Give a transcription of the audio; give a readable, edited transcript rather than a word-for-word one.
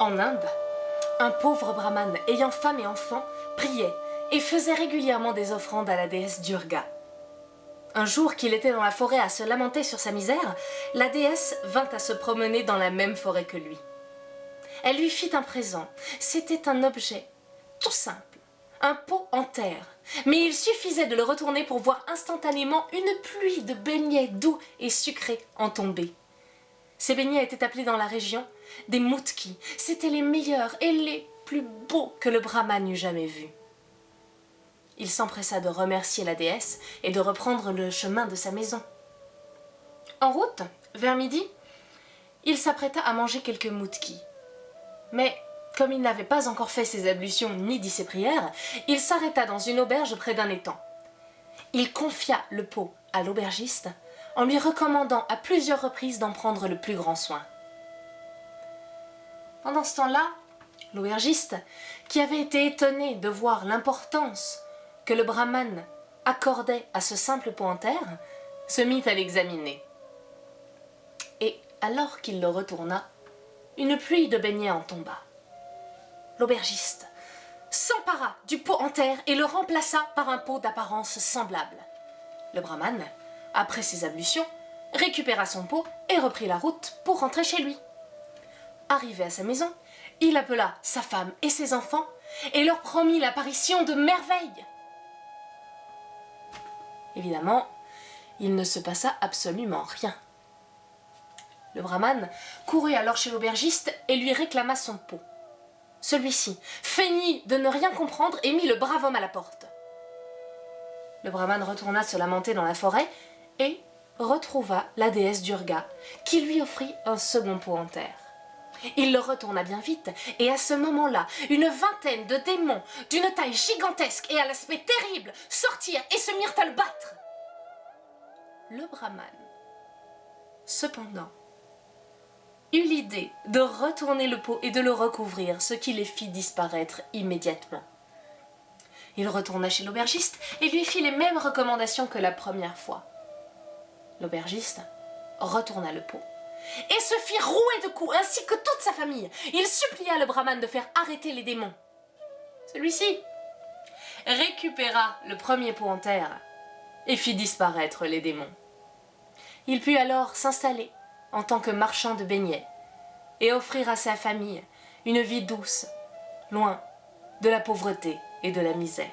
En Inde, un pauvre brahmane ayant femme et enfants priait et faisait régulièrement des offrandes à la déesse Durga. Un jour qu'il était dans la forêt à se lamenter sur sa misère, la déesse vint à se promener dans la même forêt que lui. Elle lui fit un présent. C'était un objet tout simple, un pot en terre, mais il suffisait de le retourner pour voir instantanément une pluie de beignets doux et sucrés en tomber. Ces beignets étaient appelés dans la région des mutki. C'étaient les meilleurs et les plus beaux que le brahman eût jamais vus. Il s'empressa de remercier la déesse et de reprendre le chemin de sa maison. En route, vers midi, il s'apprêta à manger quelques mutki. Mais, comme il n'avait pas encore fait ses ablutions ni dit ses prières, il s'arrêta dans une auberge près d'un étang. Il confia le pot à l'aubergiste en lui recommandant à plusieurs reprises d'en prendre le plus grand soin. Pendant ce temps-là, l'aubergiste, qui avait été étonné de voir l'importance que le brahman accordait à ce simple pot en terre, se mit à l'examiner. Et alors qu'il le retourna, une pluie de beignets en tomba. L'aubergiste s'empara du pot en terre et le remplaça par un pot d'apparence semblable. Le brahman, après ses ablutions, récupéra son pot et reprit la route pour rentrer chez lui. Arrivé à sa maison, il appela sa femme et ses enfants et leur promit l'apparition de merveilles. Évidemment, il ne se passa absolument rien. Le brahman courut alors chez l'aubergiste et lui réclama son pot. Celui-ci feignit de ne rien comprendre et mit le brave homme à la porte. Le brahman retourna se lamenter dans la forêt et retrouva la déesse Durga, qui lui offrit un second pot en terre. Il le retourna bien vite, et à ce moment-là, une vingtaine de démons d'une taille gigantesque et à l'aspect terrible sortirent et se mirent à le battre. Le brahman, cependant, eut l'idée de retourner le pot et de le recouvrir, ce qui les fit disparaître immédiatement. Il retourna chez l'aubergiste et lui fit les mêmes recommandations que la première fois. L'aubergiste retourna le pot et se fit rouer de coups, ainsi que toute sa famille. Il supplia le brahman de faire arrêter les démons. Celui-ci récupéra le premier pot en terre et fit disparaître les démons. Il put alors s'installer en tant que marchand de beignets et offrir à sa famille une vie douce, loin de la pauvreté et de la misère.